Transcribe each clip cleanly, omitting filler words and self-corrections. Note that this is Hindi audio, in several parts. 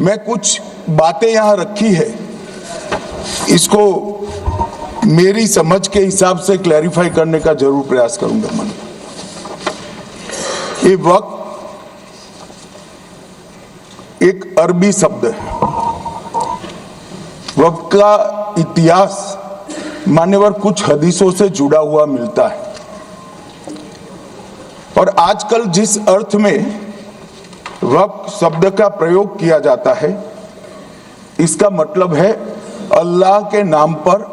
मैं कुछ बातें यहां रखी है, इसको मेरी समझ के हिसाब से क्लैरिफाई करने का जरूर प्रयास करूंगा। मन ये वक्त एक अरबी शब्द है। वक्त का इतिहास मान्यवर कुछ हदीसों से जुड़ा हुआ मिलता है, और आजकल जिस अर्थ में वक्त शब्द का प्रयोग किया जाता है, इसका मतलब है अल्लाह के नाम पर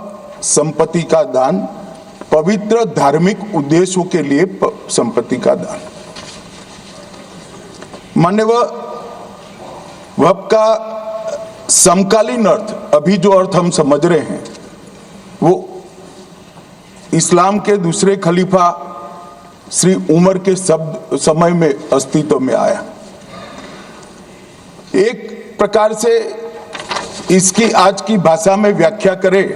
संपत्ति का दान, पवित्र धार्मिक उद्देश्यों के लिए संपत्ति का दान। मान्यवर वक्त का समकालीन अर्थ, अभी जो अर्थ हम समझ रहे हैं, वो इस्लाम के दूसरे खलीफा श्री उमर के समय में अस्तित्व में आया। एक प्रकार से इसकी आज की भाषा में व्याख्या करें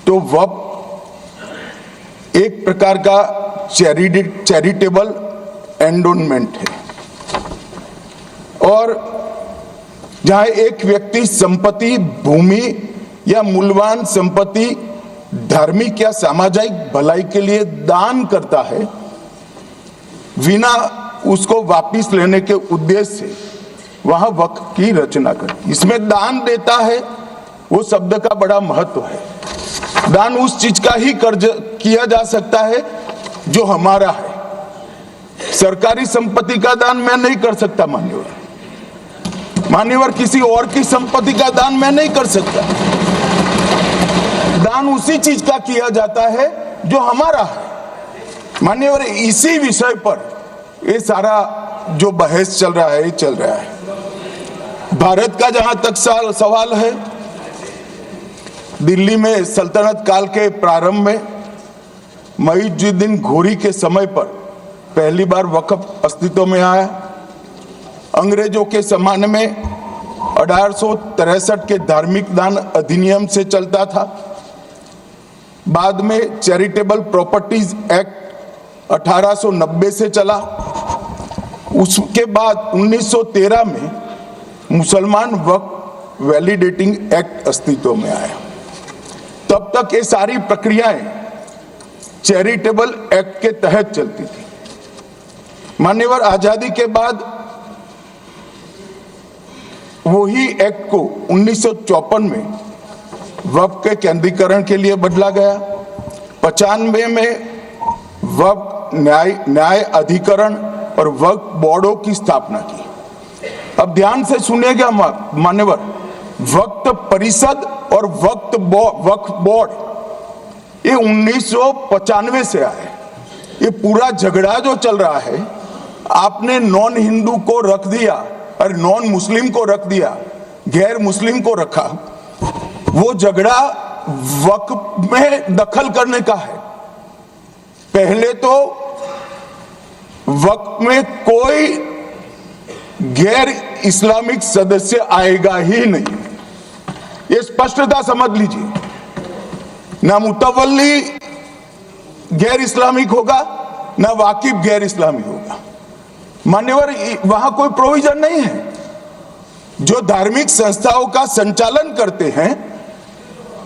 तो वक्त एक प्रकार का चैरिटेबल एंडोनमेंट है, और जहां एक व्यक्ति संपत्ति, भूमि या मूल्यवान संपत्ति धार्मिक या सामाजिक भलाई के लिए दान करता है, बिना उसको वापस लेने के उद्देश्य से, वहां वक्त की रचना करती। इसमें दान देता है, वो शब्द का बड़ा महत्व है। दान उस चीज का ही कर्ज किया जा सकता है जो हमारा है। सरकारी संपत्ति का दान मैं नहीं कर सकता मान्यवर, किसी और की संपत्ति का दान मैं नहीं कर सकता। दान उसी चीज का किया जाता है जो हमारा है मान्यवर। इसी विषय पर ये सारा जो बहस चल रहा है। भारत का जहां तक सवाल है, दिल्ली में सल्तनत काल के प्रारंभ में मुइज़्ज़ुद्दीन घोरी के समय पर पहली बार वक्फ अस्तित्व में आया। अंग्रेजों के जमाने में 1863 के धार्मिक दान अधिनियम से चलता था। बाद में चैरिटेबल प्रॉपर्टीज एक्ट 1890 से चला। उसके बाद 1913 में मुसलमान वक्फ वैलिडेटिंग एक्ट अस्तित्व में आया। तब तक ये सारी प्रक्रियाएं चैरिटेबल एक्ट के तहत चलती थी। मान्यवर आजादी के बाद वही एक्ट को 1954 में वक्फ के केंद्रीकरण के लिए बदला गया। 95 में वक्फ न्याय अधिकरण और वक्फ बोर्डों की स्थापना की। अब ध्यान से सुनिएगा मान्यवर, वक्फ परिषद और वक्फ बोर्ड ये 1995 से आए। ये पूरा झगड़ा जो चल रहा है, आपने नॉन हिंदू को रख दिया और नॉन मुस्लिम को रख दिया, गैर मुस्लिम को रखा, वो झगड़ा वक्फ में दखल करने का है। पहले तो वक्फ में कोई गैर इस्लामिक सदस्य आएगा ही नहीं, ये स्पष्टता समझ लीजिए। ना मुतवल्ली गैर इस्लामिक होगा, ना वाकिफ गैर इस्लामी होगा। मान्यवर वहां कोई प्रोविजन नहीं है। जो धार्मिक संस्थाओं का संचालन करते हैं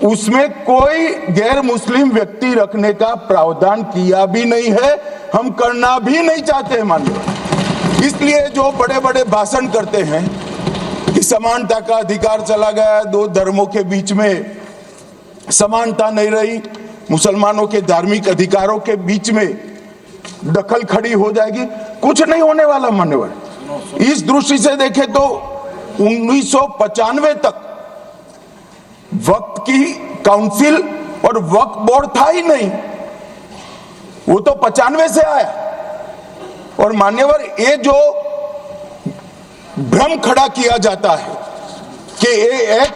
उसमें कोई गैर मुस्लिम व्यक्ति रखने का प्रावधान किया भी नहीं है, हम करना भी नहीं चाहते हैं मान्यवर। इसलिए जो बड़े बड़े भाषण करते हैं कि समानता का अधिकार चला गया, दो धर्मों के बीच में समानता नहीं रही, मुसलमानों के धार्मिक अधिकारों के बीच में दखल खड़ी हो जाएगी, कुछ नहीं होने वाला मान्यवर। इस दृष्टि से देखें तो 1995 तक वक्फ की काउंसिल और वक्फ बोर्ड था ही नहीं, वो तो 95 से आया। और मान्यवर ये जो भ्रम खड़ा किया जाता है कि ये एक्ट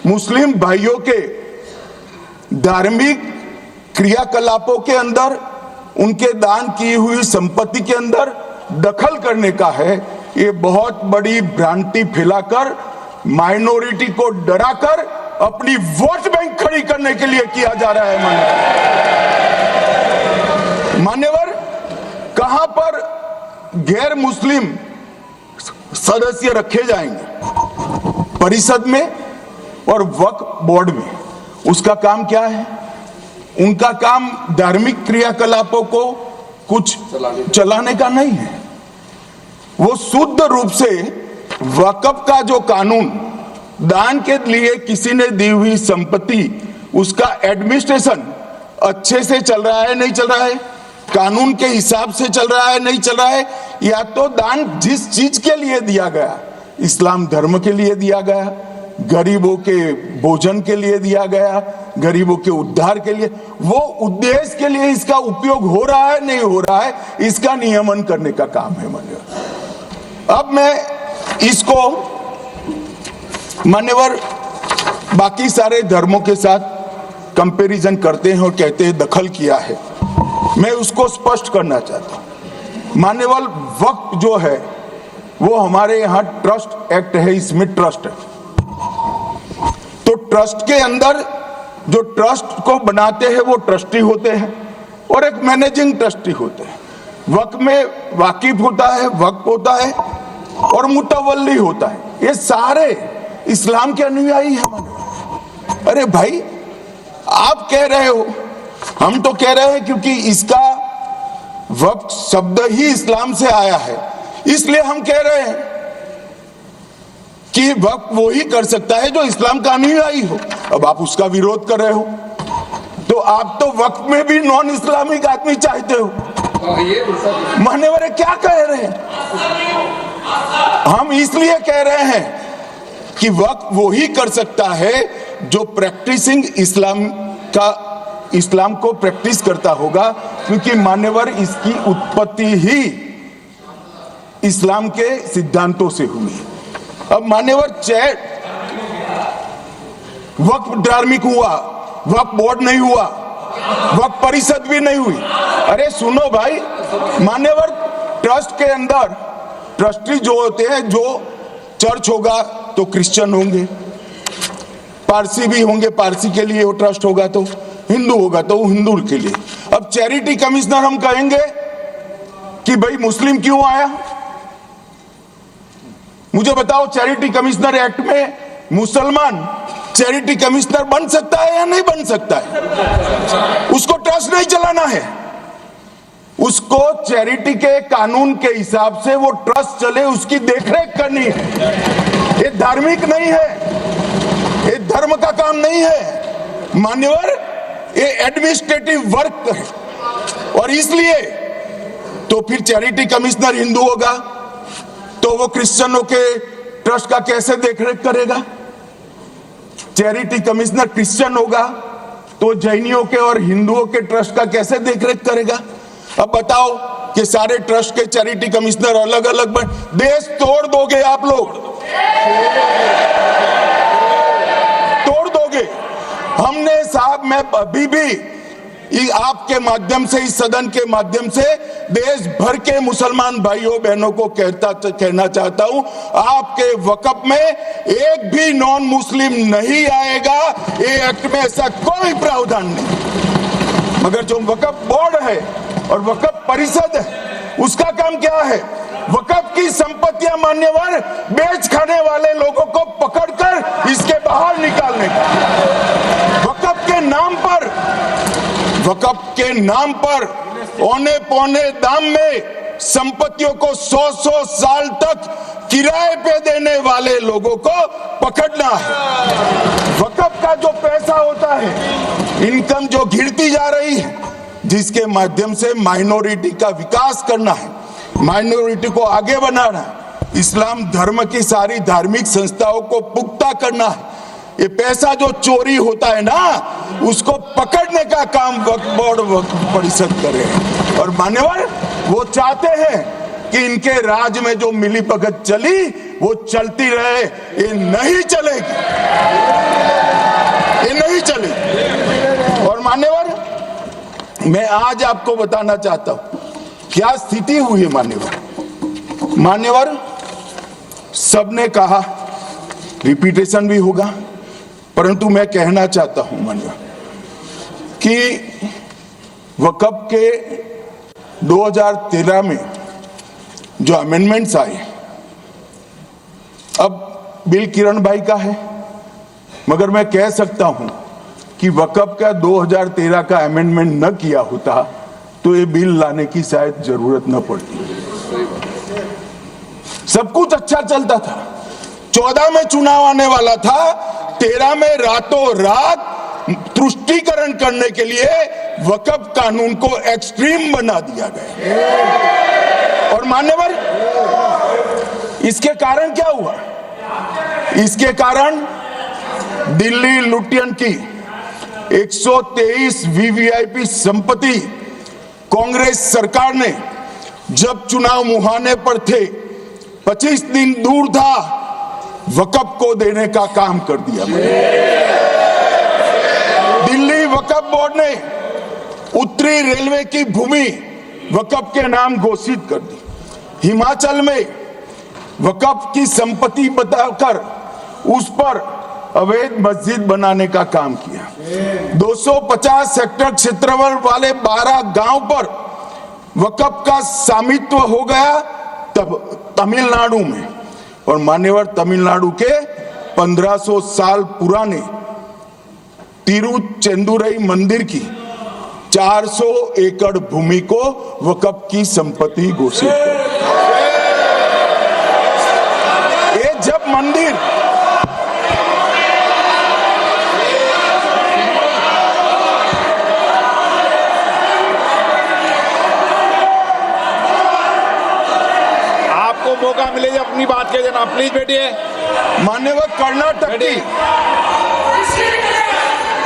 मुस्लिम भाइयों के धार्मिक क्रियाकलापों के अंदर, उनके दान की हुई संपत्ति के अंदर दखल करने का है, ये बहुत बड़ी भ्रांति फैलाकर माइनॉरिटी को डराकर अपनी वोट बैंक खड़ी करने के लिए किया जा रहा है मान्यवर। कहां पर गैर मुस्लिम सदस्य रखे जाएंगे परिषद में और वक्फ बोर्ड में। उसका काम क्या है? उनका काम धार्मिक क्रियाकलापों को कुछ चलाने का नहीं है। वो शुद्ध रूप से वक्फ का जो कानून, दान के लिए किसी ने दी हुई संपत्ति, उसका एडमिनिस्ट्रेशन अच्छे से चल रहा है नहीं चल रहा है, कानून के हिसाब से चल रहा है नहीं चल रहा है, या तो दान जिस चीज के लिए दिया गया, इस्लाम धर्म के लिए दिया गया, गरीबों के भोजन के लिए दिया गया, गरीबों के उद्धार के लिए, वो उद्देश्य के लिए इसका उपयोग हो रहा है नहीं हो रहा है, इसका नियमन करने का काम है मान्यवर। अब मैं इसको मान्यवर बाकी सारे धर्मों के साथ कंपैरिजन करते हैं और कहते हैं दखल किया है। मैं उसको स्पष्ट करना चाहता हूं। मान्यवर वक्फ जो है वो हमारे यहां ट्रस्ट एक्ट है, इसमें ट्रस्ट है। तो ट्रस्ट के अंदर जो ट्रस्ट को बनाते हैं वो ट्रस्टी होते हैं और एक मैनेजिंग ट्रस्टी होते हैं। वक्फ में वाकिफ होता है, वक्फ होता है और मुतवल्ली होता है। ये सारे इस्लाम के अनुयायी हैं। अरे भाई, आप कह रहे हो, हम तो कह रहे हैं क्योंकि इसका वक्फ शब्द ही इस्लाम से आया है, इसलिए हम कह रहे हैं कि वक्फ वो ही कर सकता है जो इस्लाम का अनुयायी हो। अब आप उसका विरोध कर रहे हो तो आप तो वक्फ में भी नॉन इस्लामिक आदमी चाहते हो। मान्यवर क्या कह रहे हैं? हम इसलिए कह रहे हैं कि वक्फ वो ही कर सकता है जो प्रैक्टिसिंग इस्लाम को प्रैक्टिस करता होगा, क्योंकि मान्यवर इसकी उत्पत्ति ही इस्लाम के सिद्धांतों से हुई। अब मान्यवर वक्फ धार्मिक हुआ, वक्फ बोर्ड नहीं हुआ, वक्फ परिषद भी नहीं हुई। अरे सुनो भाई, मान्यवर ट्रस्ट के अंदर ट्रस्टी जो होते हैं, जो चर्च होगा तो क्रिश्चियन होंगे, पारसी भी होंगे, पारसी के लिए वो ट्रस्ट होगा, तो हिंदू होगा तो हिंदू के लिए। अब चैरिटी कमिश्नर हम कहेंगे कि भाई मुस्लिम क्यों आया? मुझे बताओ, चैरिटी कमिश्नर एक्ट में मुसलमान चैरिटी कमिश्नर बन सकता है या नहीं बन सकता है? उसको ट्रस्ट नहीं चलाना है, उसको चैरिटी के कानून के हिसाब से वो ट्रस्ट चले, उसकी देखरेख करनी है। ये धार्मिक नहीं है, ये धर्म का काम नहीं है मान्यवर, ये एडमिनिस्ट्रेटिव वर्क है। और इसलिए तो फिर चैरिटी कमिश्नर हिंदू होगा तो वो क्रिश्चियनों के ट्रस्ट का कैसे देखरेख करेगा? चैरिटी कमिश्नर क्रिश्चियन होगा तो जैनियों के और हिंदुओं के ट्रस्ट का कैसे देखरेख करेगा? अब बताओ कि सारे ट्रस्ट के चैरिटी कमिश्नर अलग अलग बन, देश तोड़ दोगे आप लोग, तोड़ दोगे। हमने साहब, मैं अभी भी आपके माध्यम से, इस सदन के माध्यम से देश भर के मुसलमान भाइयों बहनों को कहना चाहता हूं, आपके वक्फ में एक भी नॉन मुस्लिम नहीं आएगा। ये एक्ट में ऐसा कोई प्रावधान नहीं। मगर जो वक्फ बोर्ड है और वक्फ परिषद है, उसका काम क्या है? वक्फ की संपत्तियां मान्यवर बेच खाने वाले लोगों को पकड़कर इसके बाहर निकालने का। वक्फ के नाम पर औने पौने दाम में संपत्तियों को 100 साल तक किराए पे देने वाले लोगों को पकड़ना है। वक्फ का जो पैसा होता है, इनकम जो गिरती जा रही है, जिसके माध्यम से माइनॉरिटी का विकास करना है, माइनॉरिटी को आगे बढ़ाना है, इस्लाम धर्म की सारी धार्मिक संस्थाओं को पुख्ता करना है, ये पैसा जो चोरी होता है ना, उसको पकड़ने का काम वक्फ बोर्ड, वक्फ परिषद करे। और मान्यवर वो चाहते हैं कि इनके राज में जो मिली भगत चली वो चलती रहे, ये नहीं चलेगी, ये नहीं चलेगी। और मान्यवर, मैं आज आपको बताना चाहता हूं क्या स्थिति हुई है मान्यवर। सबने कहा, रिपीटेशन भी होगा, परंतु मैं कहना चाहता हूं मान्यवर कि वक्फ के 2013 में जो अमेंडमेंट्स आए, अब बिल किरण भाई का है, मगर मैं कह सकता हूं कि वक्फ का 2013 का अमेंडमेंट न किया होता तो ये बिल लाने की शायद जरूरत न पड़ती। सब कुछ अच्छा चलता था, 14 में चुनाव आने वाला था, 13 में रातों रात तुष्टीकरण करने के लिए वक्फ कानून को एक्सट्रीम बना दिया गया। और मान्यवर, इसके कारण क्या हुआ? इसके कारण दिल्ली लुटियन की 123 वीवीआईपी संपत्ति कांग्रेस सरकार ने जब चुनाव मुहाने पर थे, 25 दिन दूर था, वक्फ को देने का काम कर दिया। दिल्ली वक्फ बोर्ड ने उत्तरी रेलवे की भूमि वक्फ के नाम घोषित कर दी। हिमाचल में वक्फ की संपत्ति बताकर उस पर अवैध मस्जिद बनाने का काम किया। 250 हेक्टेयर क्षेत्रफल वाले 12 गांव पर वक्फ का स्वामित्व हो गया तब तमिलनाडु में। और मान्यवर, तमिलनाडु के 1500 साल पुराने तिरुचेंदुरई मंदिर की 400 एकड़ भूमि को वक्फ की संपत्ति घोषित कर। ये जब मंदिर मौका मिले अपनी बात के देना, प्लीज बैठिए। मान्यवर, कर्नाटक की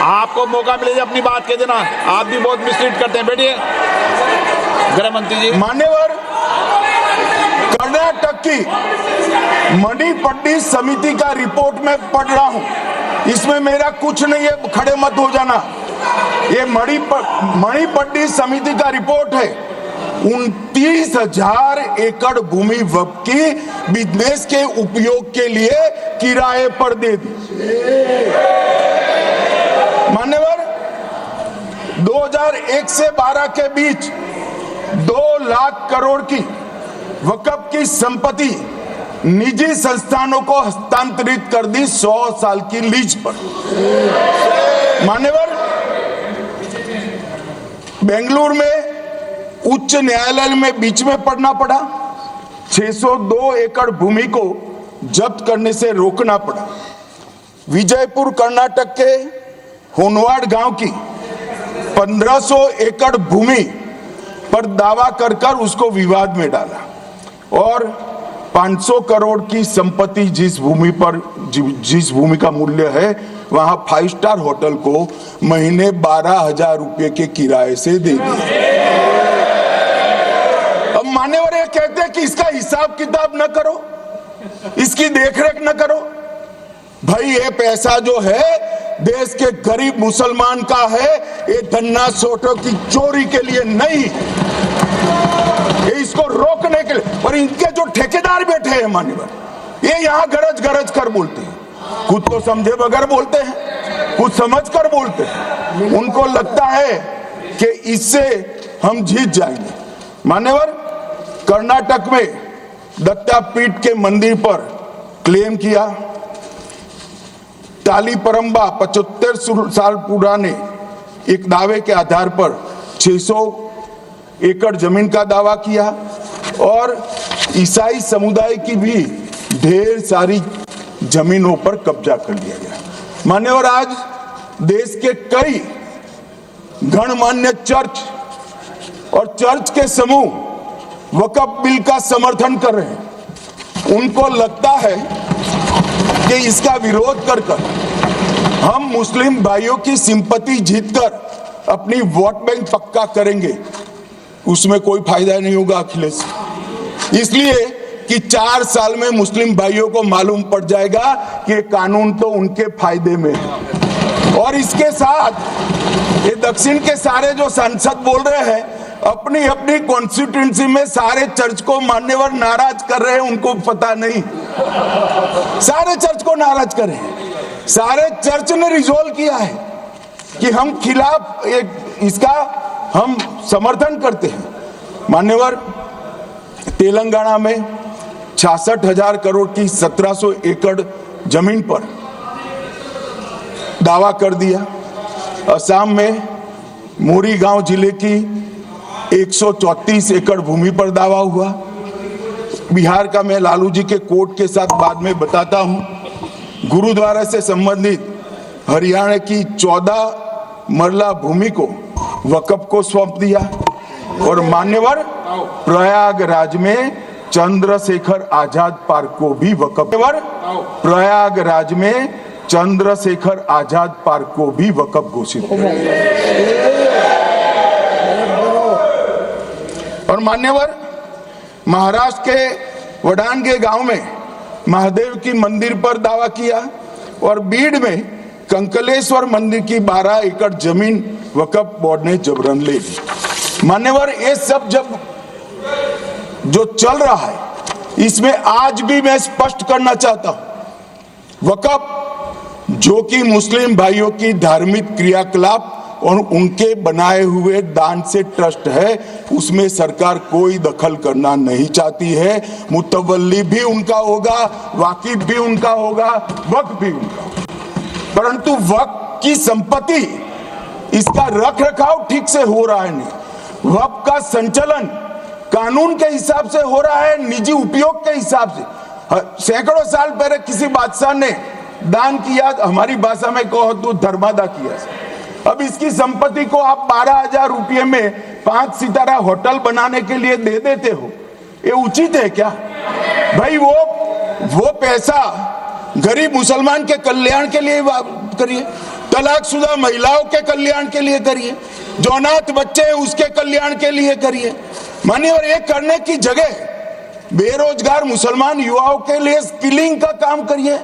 आपको मौका मिले अपनी बात के देना, आप भी बहुत मिसलीड करते हैं। बैठिए गृह मंत्री जी। मान्यवर, कर्नाटक की मणिपट्टी समिति का रिपोर्ट में पढ़ रहा हूं, इसमें मेरा कुछ नहीं है, खड़े मत हो जाना। ये मणिपट्टी समिति का रिपोर्ट है। 29,000 एकड़ भूमि वक्फ की बिजनेस के उपयोग के लिए किराए पर दे दी। मान्यवर, 2001 से 12 के बीच 2 लाख करोड़ की वक्फ की संपत्ति निजी संस्थानों को हस्तांतरित कर दी 100 साल की लीज पर। मान्यवर, बेंगलुरु में उच्च न्यायालय में बीच में पढ़ना पड़ा, 602 एकड़ भूमि को जब्त करने से रोकना पड़ा। विजयपुर कर्नाटक के होनवाड़ गांव की 1500 एकड़ भूमि पर दावा कर उसको विवाद में डाला और 500 करोड़ की संपत्ति जिस भूमि का मूल्य है वहां 5 स्टार होटल को महीने 12,000 रुपए के किराए से दे दिया। अब मान्यवर ये कहते हैं कि इसका हिसाब किताब न करो, इसकी देखरेख न करो। भाई, ये पैसा जो है देश के गरीब मुसलमान का है, ये धन्ना सोटों की चोरी के लिए नहीं, ये इसको रोकने के लिए। और इनके जो ठेकेदार बैठे हैं मान्यवर, ये यहाँ गरज गरज कर बोलते हैं, खुद तो समझे बगैर बोलते हैं, कुछ समझ कर बोलते हैं। उनको लगता है कि इससे हम जीत जाएंगे। मान्यवर, कर्नाटक में दत्तापीठ के मंदिर पर क्लेम किया, तालीपरंबा 75 साल पुराने एक दावे के आधार पर 600 एकड़ जमीन का दावा किया और ईसाई समुदाय की भी ढेर सारी जमीनों पर कब्जा कर लिया गया। मान्यवर, आज देश के कई गणमान्य चर्च और चर्च के समूह वक्फ बिल का समर्थन कर रहे हैं। उनको लगता है कि इसका विरोध कर हम मुस्लिम भाइयों की सिंपैथी जीतकर अपनी वोट बैंक पक्का करेंगे, उसमें कोई फायदा नहीं होगा अखिलेश। इसलिए कि 4 साल में मुस्लिम भाइयों को मालूम पड़ जाएगा कि कानून तो उनके फायदे में है। और इसके साथ ये दक्षिण के सारे जो सांसद बोल रहे हैं, अपनी अपनी कॉन्स्टिट्यूएंसी में सारे चर्च को मान्यवर नाराज कर रहे हैं, उनको पता नहीं, सारे चर्च को नाराज कर रहे हैं। सारे चर्च ने रिजोल्व किया है कि हम खिलाफ इसका हम समर्थन करते हैं। मान्यवर, तेलंगाना में 66,000 करोड़ की 1700 एकड़ जमीन पर दावा कर दिया। असम में मोरीगांव जिले की 134 एकड़ भूमि पर दावा हुआ। बिहार का मैं लालू जी के कोर्ट के साथ बाद में बताता हूं। गुरुद्वारा से संबंधित हरियाणा की 14 मरला भूमि को वक्फ को सौंप दिया। और मान्यवर प्रयागराज में चंद्रशेखर आजाद पार्क को भी वक्फ, प्रयागराज में चंद्रशेखर आजाद पार्क को भी वक्फ घोषित किया। और मान्यवर महाराष्ट्र के वडानगे गांव में महादेव की मंदिर पर दावा किया। और बीड में कंकलेश्वर मंदिर की 12 एकड़ जमीन वक्फ बोर्ड ने जबरन ले ली। मान्यवर ये सब जब जो चल रहा है इसमें आज भी मैं स्पष्ट करना चाहता हूं, वक्फ जो कि मुस्लिम भाइयों की धार्मिक क्रियाकलाप और उनके बनाए हुए दान से ट्रस्ट है, उसमें सरकार कोई दखल करना नहीं चाहती है। मुतवल्ली भी उनका होगा, वाकिफ भी उनका होगा, वक्फ भी उनका होगा। परंतु वक्फ की संपत्ति, इसका रख रखाव ठीक से हो रहा है नहीं। वक्फ का संचालन कानून के हिसाब से हो रहा है, निजी उपयोग के हिसाब से। सैकड़ों साल पहले किसी बादशाह ने दान किया, हमारी भाषा में कहो तो धर्मादा किया। अब इसकी संपत्ति को आप 12,000 रुपये में 5 सितारा होटल बनाने के लिए दे देते हो, ये उचित है क्या भाई? वो पैसा गरीब मुसलमान के कल्याण के लिए करिए, तलाकशुदा महिलाओं के कल्याण के लिए करिए, जो अनाथ बच्चे हैं उसके कल्याण के लिए करिए। मानिए, और ये करने की जगह बेरोजगार मुसलमान युवाओं के लिए स्किलिंग का काम करिए।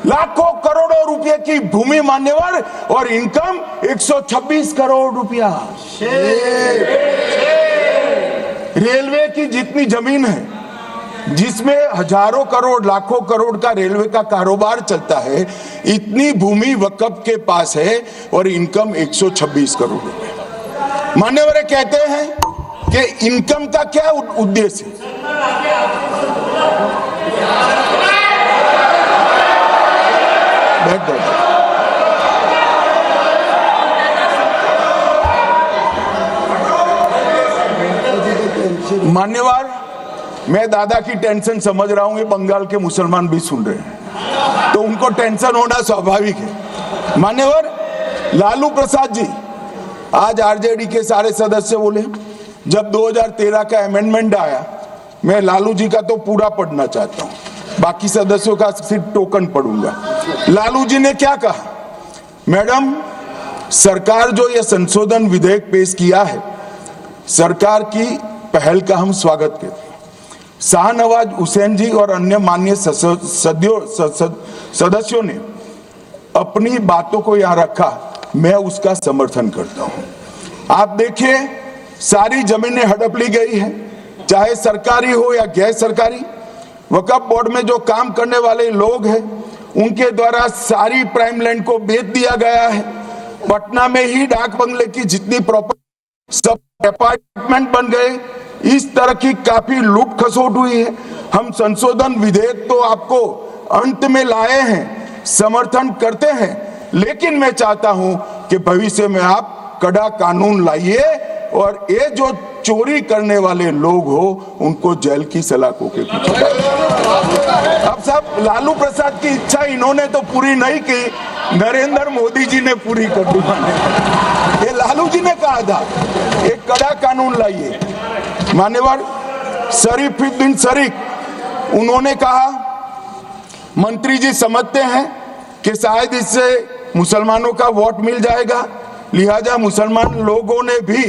लाखों करोड़ों रुपए की भूमि मान्यवर और इनकम 126 करोड़ रुपया। रेलवे की जितनी जमीन है, जिसमें हजारों करोड़ लाखों करोड़ का रेलवे का कारोबार चलता है, इतनी भूमि वक्फ के पास है और इनकम 126 करोड़ रुपए। मान्यवर कहते हैं कि इनकम का क्या उद्देश्य है? मान्यवर, मैं दादा की टेंशन समझ रहा हूं, ये बंगाल के मुसलमान भी सुन रहे हैं, तो उनको टेंशन होना स्वाभाविक है। मान्यवर लालू प्रसाद जी, आज आरजेडी के सारे सदस्य बोले, जब 2013 का अमेंडमेंट आया, मैं लालू जी का तो पूरा पढ़ना चाहता हूं, बाकी सदस्यों का सिर्फ टोकन पढ़ूंगा। लालू जी ने क्या कहा? मैडम, सरकार जो यह संशोधन विधेयक पेश किया है, सरकार की पहल का हम स्वागत करते हैं। शाहनवाज हुसैन जी और अन्य माननीय सदस्यों ने अपनी बातों को यहां रखा, मैं उसका समर्थन करता हूं। आप देखिए, सारी जमीनें हड़प ली गई है, चाहे सरकारी हो या गैर सरकारी। वक्फ बोर्ड में जो काम करने वाले लोग हैं, उनके द्वारा सारी प्राइम लैंड को बेच दिया गया है। पटना में ही डाक बंगले की जितनी प्रॉपर्टी, सब अपार्टमेंट बन गए। इस तरह की काफी लूट खसोट हुई है। हम संशोधन विधेयक तो आपको अंत में लाए हैं, समर्थन करते हैं, लेकिन मैं चाहता हूं कि भविष्य में आप कड़ा कानून लाइए और ये जो चोरी करने वाले लोग हो उनको जेल की सलाखों के पीछे। अब साहब, लालू प्रसाद की इच्छा इन्होंने तो पूरी नहीं की, नरेंद्र मोदी जी ने पूरी कर दी। ये लालू जी ने कहा था एक कड़ा कानून लाइए। मान्यवर शरीफुद्दीन शरीफ, उन्होंने कहा मंत्री जी समझते हैं कि शायद इससे मुसलमानों का वोट मिल जाएगा, लिहाजा मुसलमान लोगों ने भी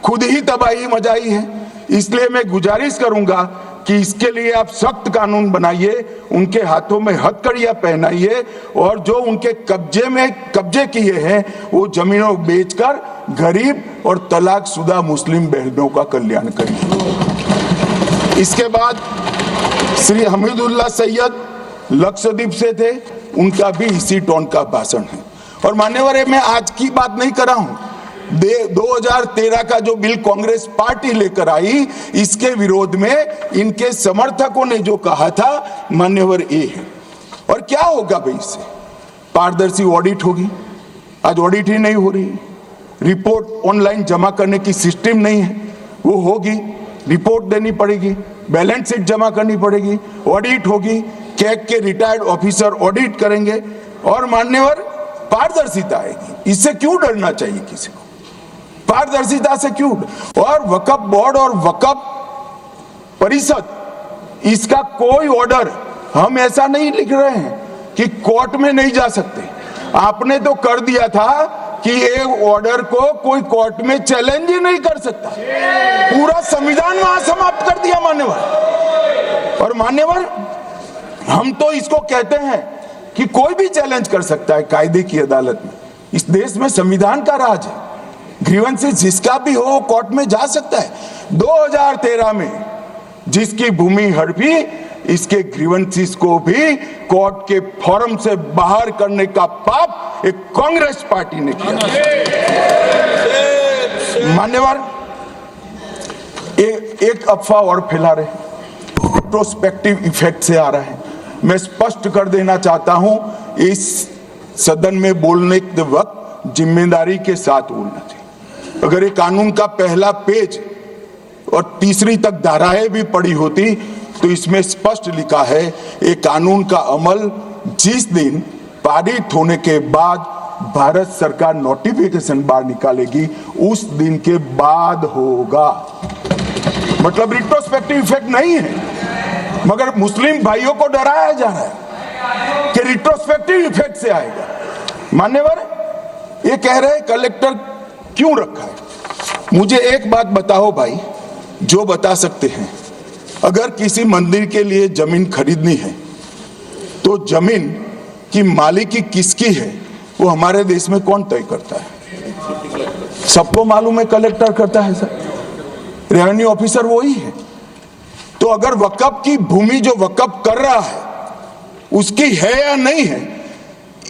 खुद ही तबाही मचाई है, इसलिए मैं गुजारिश करूंगा कि इसके लिए आप सख्त कानून बनाइए, उनके हाथों में हथकड़ियां पहनाइए और जो उनके कब्जे किए हैं वो जमीनों बेचकर गरीब और तलाकशुदा मुस्लिम बहनों का कल्याण करिए। इसके बाद श्री हमीदुल्लाह सैयद लक्षद्वीप से थे, उनका भी इसी टोन का भाषण है। और मान्यवर, मैं आज की बात नहीं कर रहा हूं, 2013 का जो बिल कांग्रेस पार्टी लेकर आई, इसके विरोध में इनके समर्थकों ने जो कहा था मान्यवर ये है। और क्या होगा भाई इससे? पारदर्शी ऑडिट होगी, आज ऑडिट ही नहीं हो रही। रिपोर्ट ऑनलाइन जमा करने की सिस्टम नहीं है, वो होगी, रिपोर्ट देनी पड़ेगी, बैलेंस शीट जमा करनी पड़ेगी, ऑडिट होगी, कैग के रिटायर्ड ऑफिसर ऑडिट करेंगे और मान्यवर पारदर्शिता आएगी। इससे क्यों डरना चाहिए किसी को? पारदर्शिता से क्यों? और वक्फ बोर्ड और वक्फ परिषद, इसका कोई ऑर्डर हम ऐसा नहीं लिख रहे हैं कि कोर्ट में नहीं जा सकते। आपने तो कर दिया था कि एक ऑर्डर को कोई कोर्ट में चैलेंज ही नहीं कर सकता, पूरा संविधान वहां समाप्त कर दिया मान्यवर। और मान्यवर हम तो इसको कहते हैं कि कोई भी चैलेंज कर सकता है कायदे की अदालत में। इस देश में संविधान का राज है, ग्रीवेंसेस जिसका भी हो कोर्ट में जा सकता है। 2013 में जिसकी भूमि हड़पी, इसके ग्रीवेंसेस को भी कोर्ट के फोरम से बाहर करने का पाप एक कांग्रेस पार्टी ने किया। मान्यवर एक अफवाह और फैला रहे, रिट्रोस्पेक्टिव इफेक्ट से आ रहा है। मैं स्पष्ट कर देना चाहता हूं, इस सदन में बोलने के वक्त जिम्मेदारी के साथ बोलना चाहिए। अगर ये कानून का पहला पेज और तीसरी तक धाराएं भी पड़ी होती तो इसमें स्पष्ट लिखा है ये कानून का अमल जिस दिन पारित होने के बाद भारत सरकार नोटिफिकेशन बाहर निकालेगी उस दिन के बाद होगा। मतलब रिट्रोस्पेक्टिव इफेक्ट नहीं है, मगर मुस्लिम भाइयों को डराया जा रहा है कि रिट्रोस्पेक्टिव इफेक्ट से आएगा। मान्यवर ये कह रहे हैं कलेक्टर क्यों रखा है? मुझे एक बात बताओ भाई, जो बता सकते हैं, अगर किसी मंदिर के लिए जमीन खरीदनी है तो जमीन की मालिकी किसकी है वो हमारे देश में कौन तय करता है? सबको मालूम है, कलेक्टर करता है सर, रेवेन्यू ऑफिसर वही है। तो अगर वक्फ की भूमि जो वक्फ कर रहा है उसकी है या नहीं है,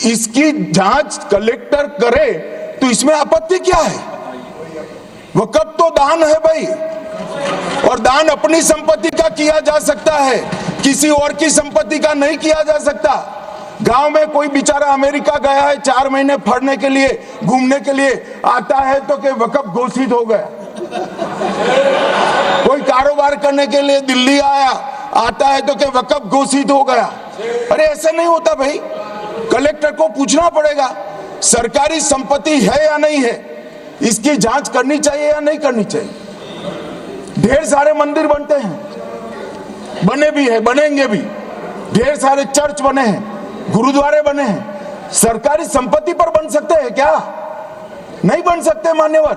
इसकी जांच कलेक्टर करे तो इसमें आपत्ति क्या है? वक्फ तो दान है भाई, और दान अपनी संपत्ति का किया जा सकता है, किसी और की संपत्ति का नहीं किया जा सकता। गांव में कोई बेचारा अमेरिका गया है 4 महीने पढ़ने के लिए, घूमने के लिए, आता है तो कि वक्फ घोषित हो गया। कोई कारोबार करने के लिए दिल्ली आया, आता है तो कि वक्फ घोषित हो गया। अरे ऐसा नहीं होता भाई, कलेक्टर को पूछना पड़ेगा सरकारी संपत्ति है या नहीं है, इसकी जांच करनी चाहिए या नहीं करनी चाहिए। ढेर सारे मंदिर बनते हैं, बने भी है, बनेंगे भी, ढेर सारे चर्च बने हैं, गुरुद्वारे बने हैं, सरकारी संपत्ति पर बन सकते हैं क्या? नहीं बन सकते मान्यवर।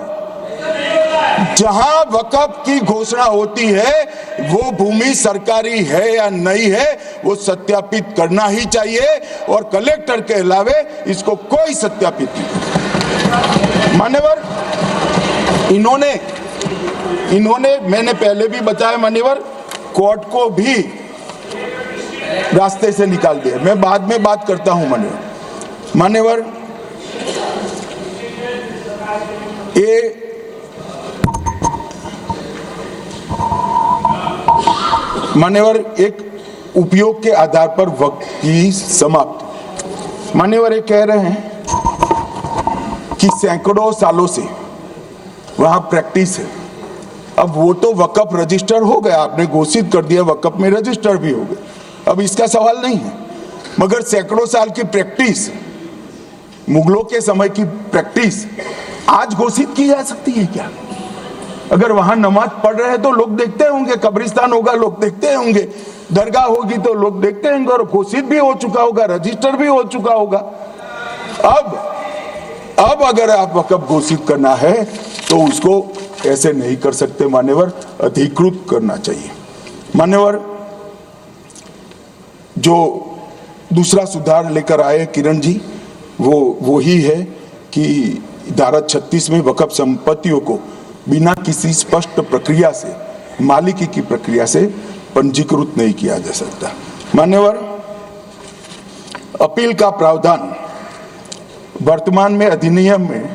जहां वक्फ की घोषणा होती है वो भूमि सरकारी है या नहीं है वो सत्यापित करना ही चाहिए, और कलेक्टर के अलावे इसको कोई सत्यापित नहीं। मान्यवर इन्होंने मैंने पहले भी बताया मान्यवर, कोर्ट को भी रास्ते से निकाल दिया। मैं बाद में बात करता हूं मान्यवर ये मान्यवर एक उपयोग के आधार पर वक्त की समाप्ति। मान्यवर ये कह रहे हैं कि सैकड़ों सालों से वहां प्रैक्टिस है। अब वो तो वक्फ रजिस्टर हो गया, आपने घोषित कर दिया, वक्फ में रजिस्टर भी हो गया, अब इसका सवाल नहीं है। मगर सैकड़ों साल की प्रैक्टिस, मुगलों के समय की प्रैक्टिस आज घोषित की जा सकती है क्या? अगर वहां नमाज पढ़ रहे हैं तो लोग देखते होंगे, कब्रिस्तान होगा लोग देखते होंगे, दरगाह होगी तो लोग देखते होंगे, और घोषित भी हो चुका होगा, रजिस्टर भी हो चुका होगा। अब अगर आप वक्फ घोषित करना है तो उसको ऐसे नहीं कर सकते मान्यवर, अधिकृत करना चाहिए। मान्यवर जो दूसरा सुधार लेकर आए किरण जी, वो ही है कि धारा 36 में वक्फ संपत्तियों को बिना किसी स्पष्ट प्रक्रिया से, मालिकी की प्रक्रिया से पंजीकृत नहीं किया जा सकता। मान्यवर अपील का प्रावधान वर्तमान में अधिनियम में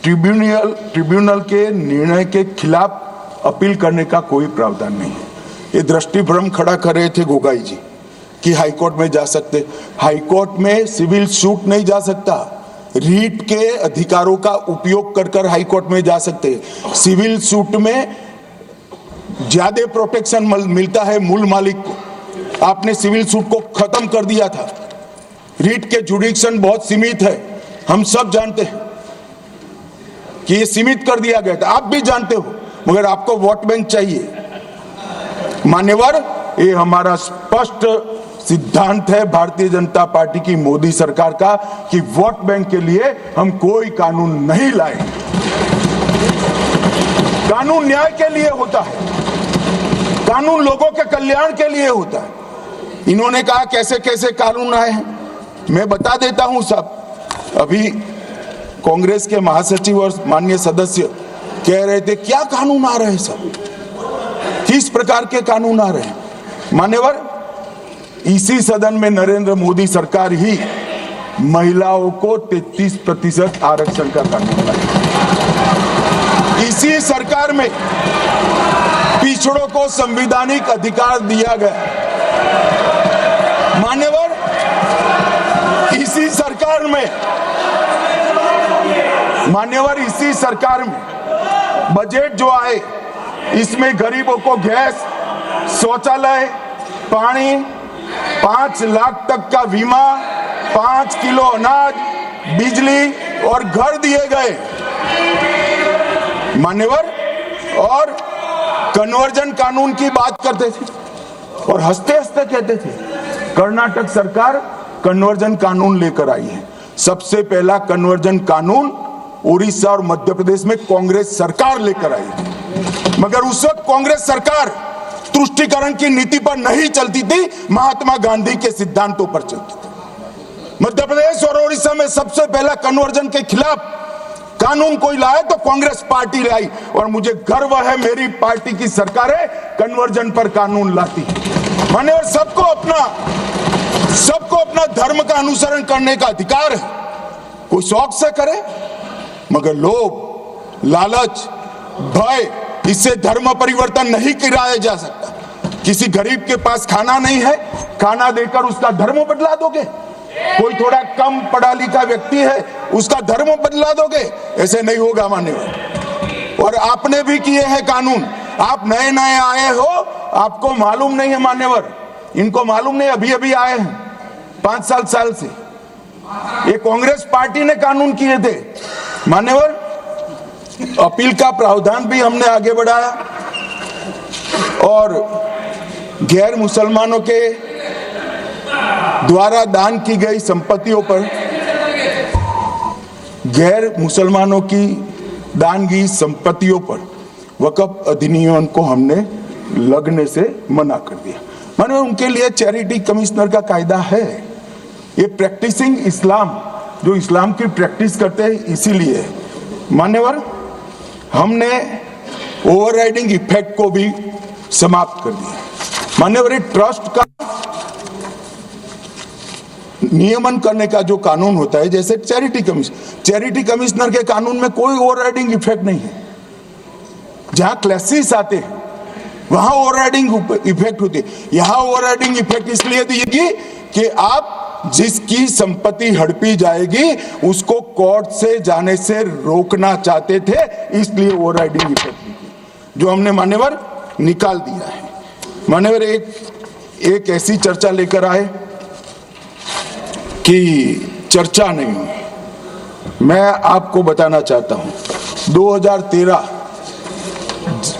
ट्रिब्यूनल के निर्णय के खिलाफ अपील करने का कोई प्रावधान नहीं है। ये दृष्टिभ्रम खड़ा कर रहे थे गोगाई जी कि हाईकोर्ट में जा सकते। हाईकोर्ट में सिविल सूट नहीं जा सकता, रीट के अधिकारों का उपयोग कर कर हाईकोर्ट में जा सकते। सिविल सूट में ज्यादा प्रोटेक्शन मिलता है मूल मालिक को। आपने सिविल सूट को खत्म कर दिया था। रीट के जुडिक्शन बहुत सीमित है, हम सब जानते हैं कि ये सीमित कर दिया गया था, आप भी जानते हो, मगर आपको वोट बैंक चाहिए। मान्यवर, ये हमारा स्पष्ट सिद्धांत है भारतीय जनता पार्टी की, मोदी सरकार का, कि वोट बैंक के लिए हम कोई कानून नहीं लाए। कानून न्याय के लिए होता है, कानून लोगों के कल्याण के लिए होता है। इन्होंने कहा कैसे कैसे कानून आए हैं, मैं बता देता हूं सब। अभी कांग्रेस के महासचिव और माननीय सदस्य कह रहे थे क्या कानून आ रहे हैं, सब किस प्रकार के कानून आ रहे हैं। मान्यवर, इसी सदन में नरेंद्र मोदी सरकार ही महिलाओं को 33% आरक्षण का कानून लाया। इसी सरकार में पिछड़ों को संवैधानिक अधिकार दिया गया। मान्यवर, इसी सरकार में बजट जो आए, इसमें गरीबों को गैस, शौचालय, पानी, 5 लाख तक का बीमा, 5 किलो अनाज, बिजली और घर दिए गए। मान्यवर, और कन्वर्जन कानून की बात करते थे और हंसते हंसते कहते थे कर्नाटक सरकार कन्वर्जन कानून लेकर आई है। सबसे पहला कन्वर्जन कानून उड़ीसा और मध्य प्रदेश में कांग्रेस सरकार लेकर आई है, मगर उस वक्त कांग्रेस सरकार तुष्टीकरण की नीति पर नहीं चलती थी, महात्मा गांधी के सिद्धांतों पर चलती थी। मध्य प्रदेश और उड़ीसा में सबसे पहला कन्वर्जन के खिलाफ कानून कोई लाए तो कांग्रेस पार्टी लाई, और मुझे गर्व है मेरी पार्टी की सरकारें कन्वर्जन पर कानून लाती है। माने, और सबको अपना धर्म का अनुसरण करने का अधिकार है, कोई शौक से करे, मगर लोभ, लालच, भय, इससे धर्म परिवर्तन नहीं कराया जा सकता। किसी गरीब के पास खाना नहीं है, खाना देकर उसका धर्म बदला दोगे? कोई थोड़ा कम पढ़ा लिखा व्यक्ति है, उसका धर्म बदला दोगे? ऐसे नहीं होगा मान्यवर। और आपने भी किए हैं कानून, आप नए नए आए हो, आपको मालूम नहीं है मान्यवर, इनको मालूम नहीं, अभी अभी आए हैं 5 साल से। ये कांग्रेस पार्टी ने कानून किए थे मान्यवर। अपील का प्रावधान भी हमने आगे बढ़ाया, और गैर मुसलमानों के द्वारा दान की गई संपत्तियों पर, गैर मुसलमानों की दान की संपत्तियों पर वक्फ अधिनियम को हमने लगने से मना कर दिया। माने, उनके लिए चैरिटी कमिश्नर का कायदा है। ये प्रैक्टिसिंग इस्लाम, जो इस्लाम की प्रैक्टिस करते हैं, इसीलिए मान्यवर हमने ओवरराइडिंग इफेक्ट को भी समाप्त कर दिया। मान्यवर, ये ट्रस्ट का नियमन करने का जो कानून होता है, जैसे चैरिटी कमिश्नर के कानून में कोई ओवरराइडिंग इफेक्ट नहीं है। जहां क्लासेस आते हैं वहां ओवरराइडिंग इफेक्ट होती है। यहां ओवरराइडिंग इफेक्ट इसलिए देगी कि आप जिसकी संपत्ति हड़पी जाएगी उसको कोर्ट से जाने से रोकना चाहते थे, इसलिए ओवरराइडिंग इफेक्ट जो हमने मान्यवर निकाल दिया है। मान्यवर, एक ऐसी चर्चा लेकर आए कि चर्चा नहीं हुई। मैं आपको बताना चाहता हूं, 2013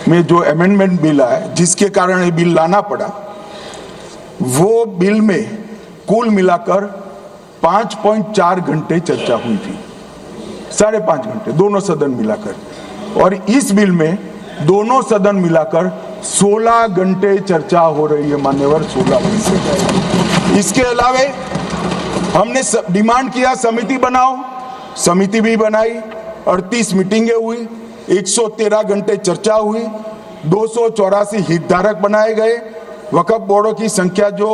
में जो अमेंडमेंट बिल आया, जिसके कारण ये बिल लाना पड़ा, वो बिल में कुल मिलाकर 5.4 घंटे चर्चा हुई थी, 5.5 घंटे दोनों सदन मिलाकर। और इस बिल में दोनों सदन मिलाकर 16 घंटे चर्चा हो रही है मान्यवर, 16 घंटे। इसके अलावे हमने डिमांड किया समिति बनाओ, समिति भी बनाई, 38 मीटिंगें हुई, 113 घंटे चर्चा हुई, 284 हितधारक बनाए गए। वक्फ बोर्डों की संख्या, जो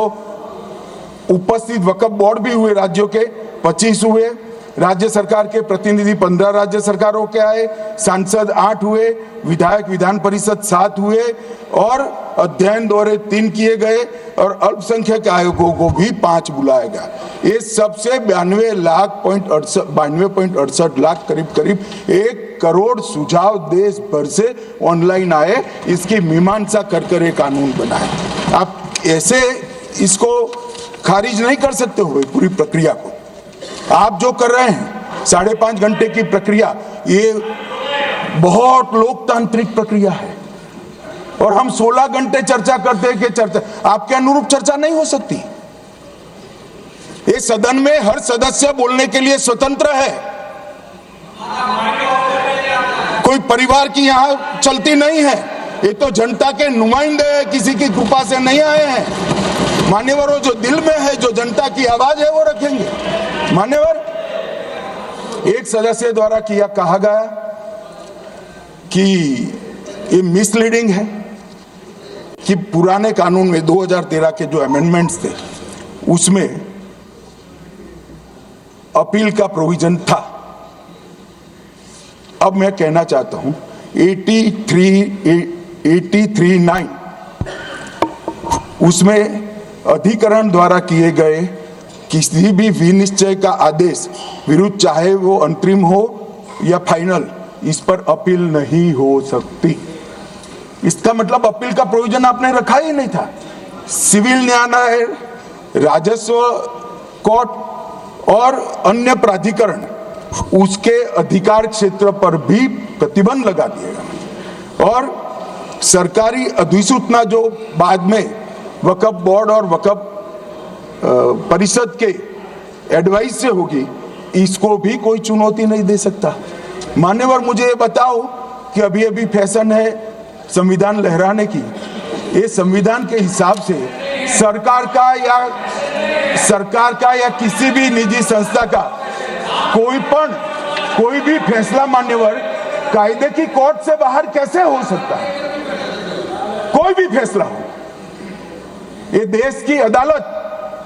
उपस्थित वक्फ बोर्ड भी हुए राज्यों के, 25 हुए। राज्य सरकार के प्रतिनिधि 15 राज्य सरकारों के आए, सांसद 8 हुए, विधायक विधान परिषद 7 हुए और अध्ययन दौरे 3 किए गए और अल्पसंख्यक आयोगों को भी 5 बुलाया गया। ये सबसे 92.68 लाख करीब 1 करोड़ सुझाव देश भर से ऑनलाइन आए। इसकी मीमांसा कर एक कानून बना है। आप ऐसे इसको खारिज नहीं कर सकते हो पूरी प्रक्रिया को। आप जो कर रहे हैं 5.5 घंटे की प्रक्रिया, ये बहुत लोकतांत्रिक प्रक्रिया है और हम 16 घंटे चर्चा करते हैं कि चर्चा आपके अनुरूप चर्चा नहीं हो सकती। इस सदन में हर सदस्य बोलने के लिए स्वतंत्र है। कोई परिवार की यहां चलती नहीं है। ये तो जनता के नुमाइंदे हैं, किसी की कृपा से नहीं आए हैं। मान्यवरों, जो दिल में है, जो जनता की आवाज है, वो रखेंगे। मान्यवर, एक सदस्य द्वारा कहा गया कि ये मिसलीडिंग है कि पुराने कानून में 2013 के जो अमेंडमेंट्स थे उसमें अपील का प्रोविजन था। अब मैं कहना चाहता हूं 83(9) उसमें अधिकरण द्वारा किए गए किसी भी विनिश्चय का आदेश विरुद्ध, चाहे वो अंतरिम हो या फाइनल, इस पर अपील नहीं हो सकती। इसका मतलब अपील का प्रोविजन आपने रखा ही नहीं था। सिविल न्यायालय, राजस्व कोर्ट और अन्य प्राधिकरण उसके अधिकार क्षेत्र पर भी प्रतिबंध लगा दिएगा और सरकारी अधिसूचना जो बाद में वक्फ बोर्ड और वक्फ परिषद के एडवाइस से होगी, इसको भी कोई चुनौती नहीं दे सकता। मान्यवर, मुझे ये बताओ कि अभी फैशन है संविधान लहराने की। ये संविधान के हिसाब से सरकार का या किसी भी निजी संस्था का कोई भी फैसला मान्यवर कायदे की कोर्ट से बाहर कैसे हो सकता है? कोई भी फैसला हो, ये देश की अदालत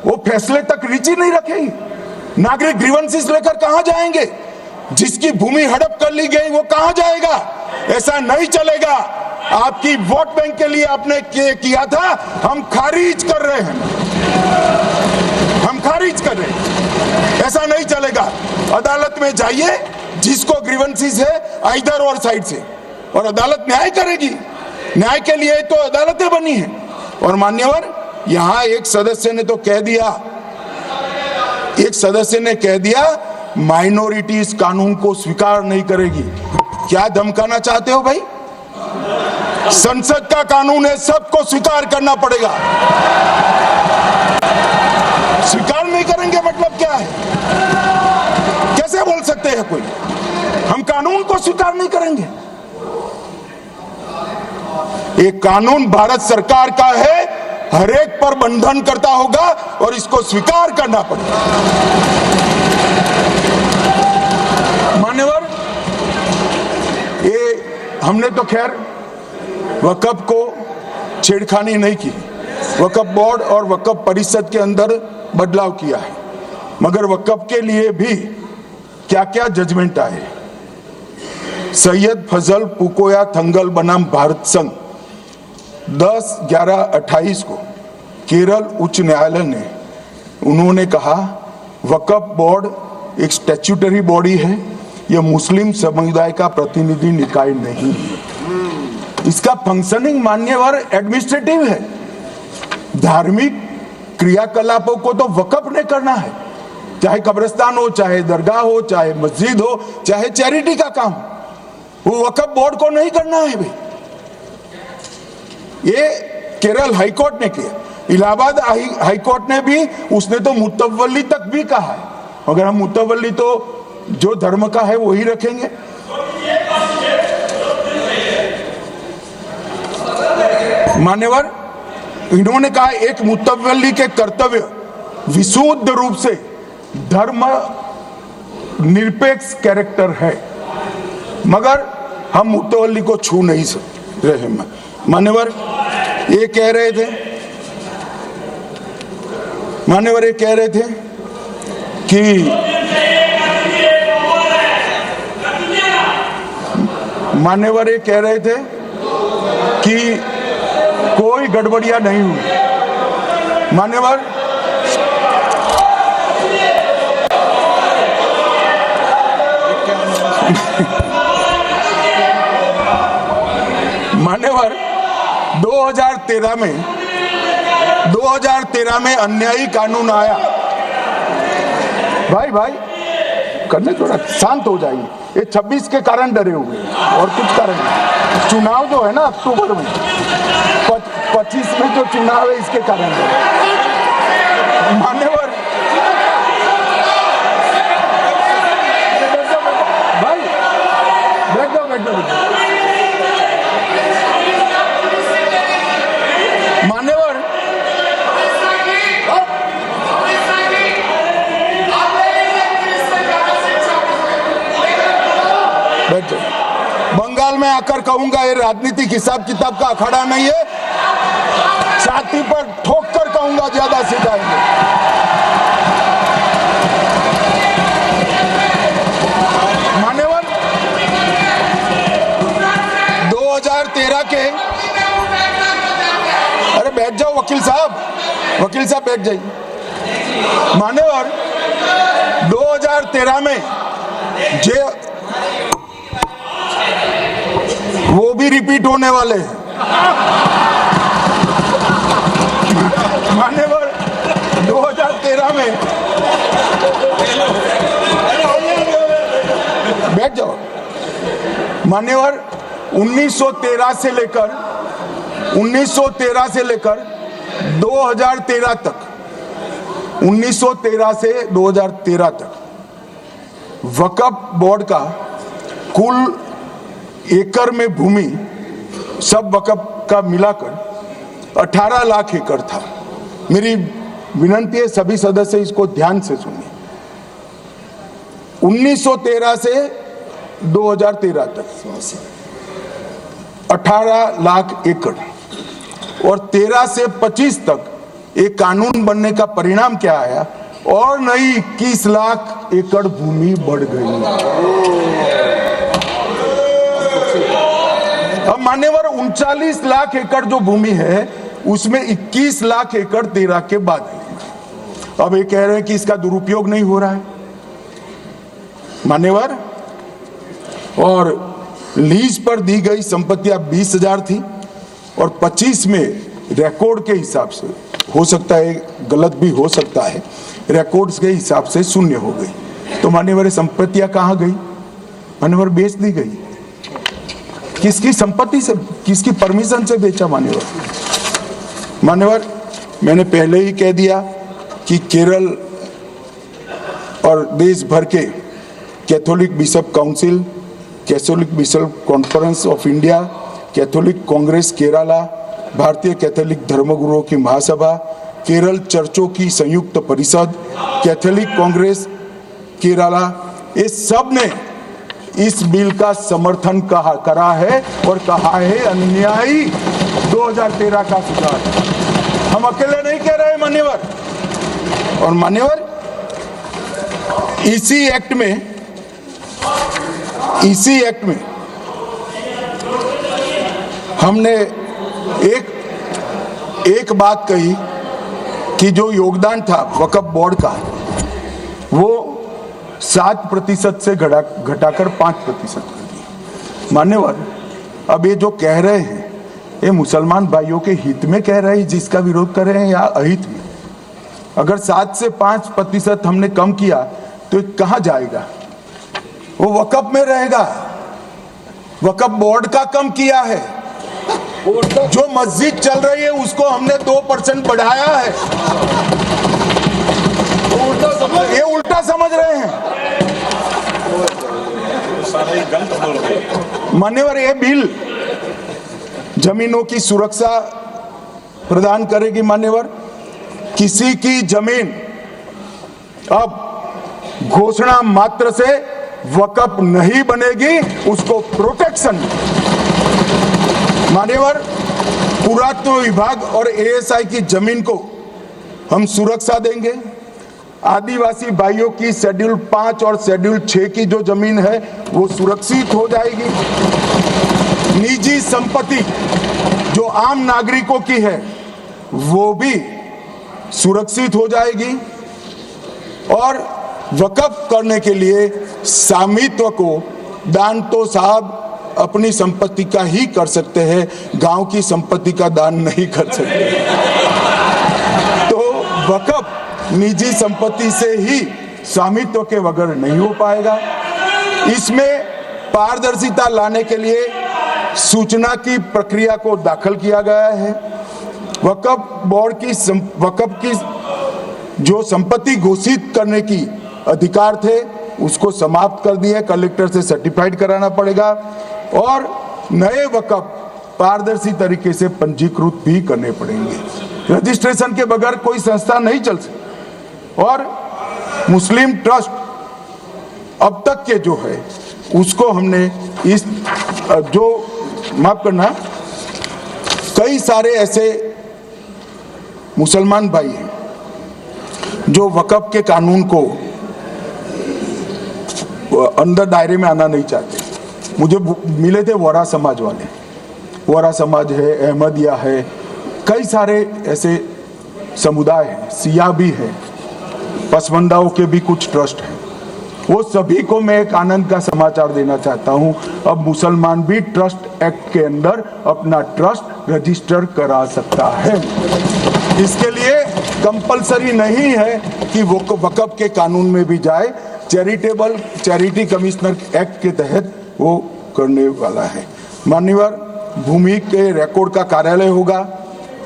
वो फैसले तक रुचि नहीं रखेगी। नागरिक ग्रीवेंसेस लेकर कहां जाएंगे? जिसकी भूमि हड़प कर ली गई वो कहां जाएगा? ऐसा नहीं चलेगा। आपकी वोट बैंक के लिए आपने किया था, हम खारिज कर रहे हैं। ऐसा नहीं चलेगा। अदालत में जाइए, जिसको ग्रीवेंसेस है आइदर और साइड से, और अदालत न्याय करेगी। न्याय के लिए तो अदालतें बनी है। और मान्यवर, यहां एक सदस्य ने कह दिया माइनॉरिटी इस कानून को स्वीकार नहीं करेगी। क्या धमकाना चाहते हो भाई? संसद का कानून है, सबको स्वीकार करना पड़ेगा। स्वीकार नहीं करेंगे मतलब क्या है? कैसे बोल सकते हैं कोई हम कानून को स्वीकार नहीं करेंगे? ये कानून भारत सरकार का है, हर एक पर बंधन करता होगा और इसको स्वीकार करना पड़ेगा। मान्यवर, ये हमने तो खैर वक्फ को छेड़खानी नहीं की। वक्फ बोर्ड और वक्फ परिषद के अंदर बदलाव किया है, मगर वक्फ के लिए भी क्या क्या जजमेंट आए। सैयद फजल पुकोया थंगल बनाम भारत संघ 10/11/28 को केरल उच्च न्यायालय ने उन्होंने कहा वक्फ बोर्ड एक स्टैट्यूटरी बॉडी है, यह मुस्लिम समुदाय का प्रतिनिधि निकाय नहीं है। इसका फंक्शनिंग मान्यवर एडमिनिस्ट्रेटिव है। धार्मिक क्रियाकलापों को तो वक्फ ने करना है, चाहे कब्रिस्तान हो, चाहे दरगाह हो, चाहे मस्जिद हो, चाहे चैरिटी का काम, वो वक्फ बोर्ड को नहीं करना है भाई। ये केरल हाईकोर्ट ने किया। इलाहाबाद हाईकोर्ट ने भी, उसने तो मुतवल्ली तक भी कहा है, अगर हम मुतवल्ली तो जो धर्म का है वही रखेंगे। मान्यवर, इन्होंने कहा एक मुतवल्ली के कर्तव्य विशुद्ध रूप से धर्म निरपेक्ष कैरेक्टर है, मगर हम मुतवल्ली को छू नहीं रहे। मान्यवर ये कह रहे थे कि मान्यवर ये कह रहे थे कि कोई गड़बड़ियां नहीं हुई। मान्यवर मान्यवर 2013 में अन्यायी कानून आया। भाई करने थोड़ा शांत हो जाइए। ये 26 के कारण डरे हुए और कुछ कारण नहीं। चुनाव जो है ना अक्टूबर में 25 में जो चुनाव है इसके कारण मान्यवर भाई बैठ जाओ मान्यवर बैठ जाओ। बंगाल में आकर कहूंगा ये राजनीतिक हिसाब किताब का अखाड़ा नहीं है। छाती पर ठोक कर कहूंगा ज्यादा सिखाएंगे। मान्यवर 2013 के अरे बैठ जाओ वकील साहब बैठ जाइए। मान्यवर 2013 में जे वो भी रिपीट होने वाले हैं। मान्यवर 2013 में बैठ जाओ। मान्यवर 1913 से लेकर 2013 तक 1913 से 2013 तक वक्फ बोर्ड का कुल एकड़ में भूमि सब वक्फ का मिलाकर 18 लाख एकड़ था। मेरी विनंती है सभी सदस्य इसको ध्यान से सुनिए। 1913 से 2013 तक 18 लाख एकड़ और 13 से 25 तक एक कानून बनने का परिणाम क्या आया और नई 21 लाख एकड़ भूमि बढ़ गई। अब मान्यवर 39 लाख एकड़ जो भूमि है उसमें 21 लाख एकड़ 13 के बाद है। अब ये कह रहे हैं कि इसका दुरुपयोग नहीं हो रहा है मान्यवर। और लीज पर दी गई संपत्तियां 20,000 थी और 25 में रिकॉर्ड के हिसाब से हो सकता है गलत भी हो सकता है, रिकॉर्ड्स के हिसाब से शून्य हो गई। तो मान्यवर संपत्तियां कहां गई? मान्यवर बेच दी गई। किसकी संपत्ति से, किसकी परमिशन से बेचा? मान्यवर मैंने पहले ही कह दिया कि केरल और देश भर के Catholic bishop council, Catholic bishop conference of India, Catholic Congress Kerala, भारतीय कैथोलिक धर्मगुरुओं की महासभा, केरल चर्चों की संयुक्त परिषद, कैथोलिक कांग्रेस केरला, ये सब ने इस बिल का समर्थन करा है और कहा है अन्यायी 2013 का सुधार। हम अकेले नहीं कह रहे मान्यवर। और मान्यवर इसी एक्ट में हमने एक बात कही कि जो योगदान था वक्फ बोर्ड का वो 7% से घटाकर 5% कर दिया। मान्यवर अब ये जो कह रहे हैं ये मुसलमान भाइयों के हित में कह रहे हैं जिसका विरोध कर रहे हैं या अहित में? अगर 7 से 5% हमने कम किया तो कहां जाएगा? वो वक्फ में रहेगा। वक्फ बोर्ड का कम किया है। जो मस्जिद चल रही है उसको हमने 2% बढ़ाया है। ये उल्टा समझ रहे हैं मान्यवर। ये बिल जमीनों की सुरक्षा प्रदान करेगी मान्यवर। किसी की जमीन अब घोषणा मात्र से वक्फ नहीं बनेगी, उसको प्रोटेक्शन मान्यवर। पुरातत्व विभाग और एएसआई की जमीन को हम सुरक्षा देंगे। आदिवासी भाइयों की शेड्यूल 5 और शेड्यूल 6 की जो जमीन है वो सुरक्षित हो जाएगी। निजी संपत्ति जो आम नागरिकों की है वो भी सुरक्षित हो जाएगी और वक्फ करने के लिए स्वामित्व को दान तो साहब अपनी संपत्ति का ही कर सकते हैं, गांव की संपत्ति का दान नहीं कर सकते। तो वक्फ निजी संपत्ति से ही स्वामित्व के बगैर नहीं हो पाएगा। इसमें पारदर्शिता लाने के लिए सूचना की प्रक्रिया को दाखिल किया गया है। वक्फ बोर्ड की वक्फ की जो संपत्ति घोषित करने की अधिकार थे उसको समाप्त कर दिए, कलेक्टर से सर्टिफाइड कराना पड़ेगा और नए वक्फ पारदर्शी तरीके से पंजीकृत भी करने पड़ेंगे। रजिस्ट्रेशन के बगैर कोई संस्था नहीं चल सकती। और मुस्लिम ट्रस्ट अब तक के जो है उसको हमने इस जो माफ करना, कई सारे ऐसे मुसलमान भाई हैं जो वक्फ के कानून को अंदर दायरे में आना नहीं चाहते। मुझे मिले थे वोरा समाज वाले, वोरा समाज है, अहमदिया है, कई सारे ऐसे समुदाय हैं, सिया भी है, पसमंदाओं के भी कुछ ट्रस्ट हैं। वो सभी को मैं एक आनंद का समाचार देना चाहता हूं, अब मुसलमान भी ट्रस्ट एक्ट के अंदर अपना ट्रस्ट रजिस्टर करा सकता है। इसके लिए कंपलसरी नहीं है कि वो वक्फ के कानून में भी जाए, चैरिटी कमिश्नर एक्ट के तहत वो करने वाला है। मान्यवर, भूमि के रिकॉर्ड का कार्यालय होगा,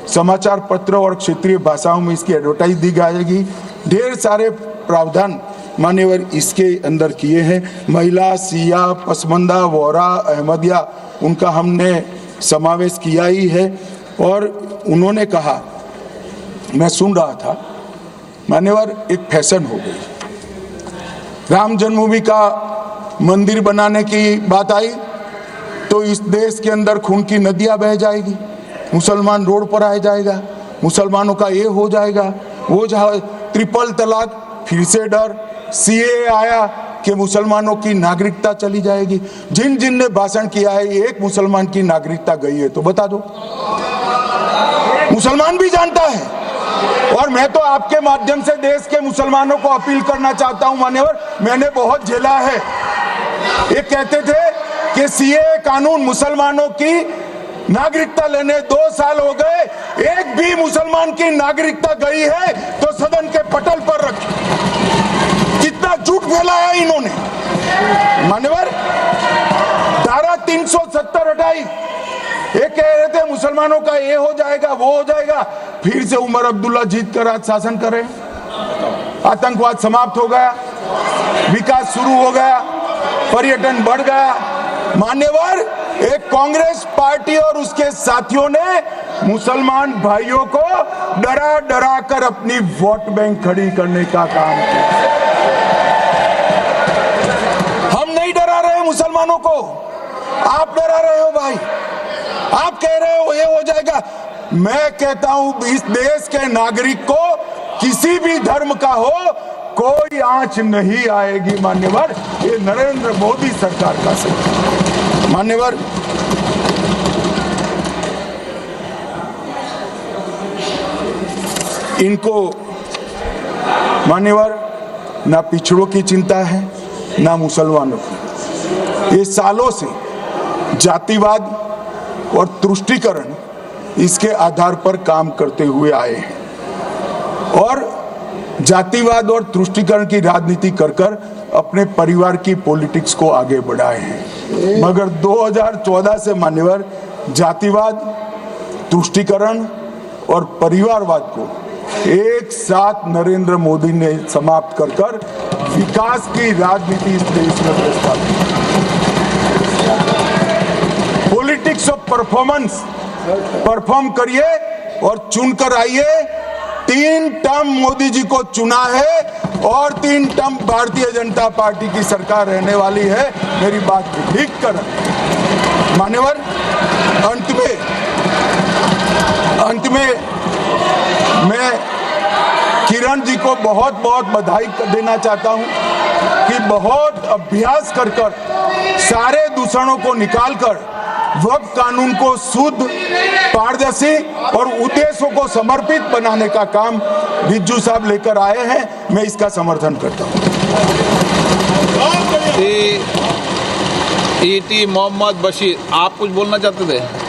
समाचार पत्र और क्षेत्रीय भाषाओं में इसकी एडवर्टाइज दी जाएगी। ढेर सारे प्रावधान मान्यवर इसके अंदर किए हैं। महिला, सिया, पसमंदा, वोरा, अहमदिया, उनका हमने समावेश किया ही है। और उन्होंने कहा, मैं सुन रहा था मान्यवर, एक फैशन हो गई, राम जन्मभूमि का मंदिर बनाने की बात आई तो इस देश के अंदर खून की नदियां बह जाएगी, मुसलमान रोड पर आ जाएगा, मुसलमानों का ये हो जाएगा, वो जहाँ ट्रिपल तलाक, फिर से डर, सीए आया कि मुसलमानों की नागरिकता चली जाएगी। जिन जिन ने भाषण किया है, एक मुसलमान की नागरिकता गई है तो बता दो। मुसलमान भी जानता है। और मैं तो आपके माध्यम से देश के मुसलमानों को अपील करना चाहता हूं मान्यवर, मैंने बहुत झेला है। ये कहते थे कि सीए कानून मुसलमानों की नागरिकता लेने 2 साल हो गए, एक भी मुसलमान की नागरिकता गई है तो सदन के पटल पर रखी। कितना झूठ फैलाया इन्होंने। मान्यवर, धारा 370 हटाई, ये कह रहे थे मुसलमानों का ये हो जाएगा, वो हो जाएगा, फिर से उमर अब्दुल्ला जीत कर आज शासन करे, आतंकवाद समाप्त हो गया, विकास शुरू हो गया, पर्यटन बढ़ गया। मान्यवर, एक कांग्रेस पार्टी और उसके साथियों ने मुसलमान भाइयों को डरा डरा कर अपनी वोट बैंक खड़ी करने का काम किया। हम नहीं डरा रहे मुसलमानों को, आप डरा रहे हो भाई। आप कह रहे हो ये हो जाएगा, मैं कहता हूं इस देश के नागरिक को किसी भी धर्म का हो कोई आंच नहीं आएगी। मान्यवर, ये नरेंद्र मोदी सरकार का सही। मान्यवर, इनको मान्यवर ना पिछड़ों की चिंता है ना मुसलमानों की। ये सालों से जातिवाद और तुष्टीकरण इसके आधार पर काम करते हुए आए हैं और जातिवाद और तुष्टीकरण की राजनीति कर कर अपने परिवार की पॉलिटिक्स को आगे बढ़ाए हैं। मगर 2014 से मान्यवर जातिवाद, तुष्टीकरण और परिवारवाद को एक साथ नरेंद्र मोदी ने समाप्त कर कर विकास की राजनीति इस देश में प्रस्तावित। पॉलिटिक्स ऑफ परफॉर्मेंस, परफॉर्म करिए और चुनकर आइए। 3 टर्म मोदी जी को चुना है और 3 टर्म भारतीय जनता पार्टी की सरकार रहने वाली है। मेरी बात ठीक कर। मान्यवर, अंत में मैं किरण जी को बहुत बहुत बधाई देना चाहता हूं कि बहुत अभ्यास कर सारे दूषणों को निकालकर वक्फ कानून को शुद्ध, पारदर्शी और उद्देश्यों को समर्पित बनाने का काम रिज्जू साहब लेकर आए हैं। मैं इसका समर्थन करता हूं। ईटी मोहम्मद बशीर, आप कुछ बोलना चाहते थे?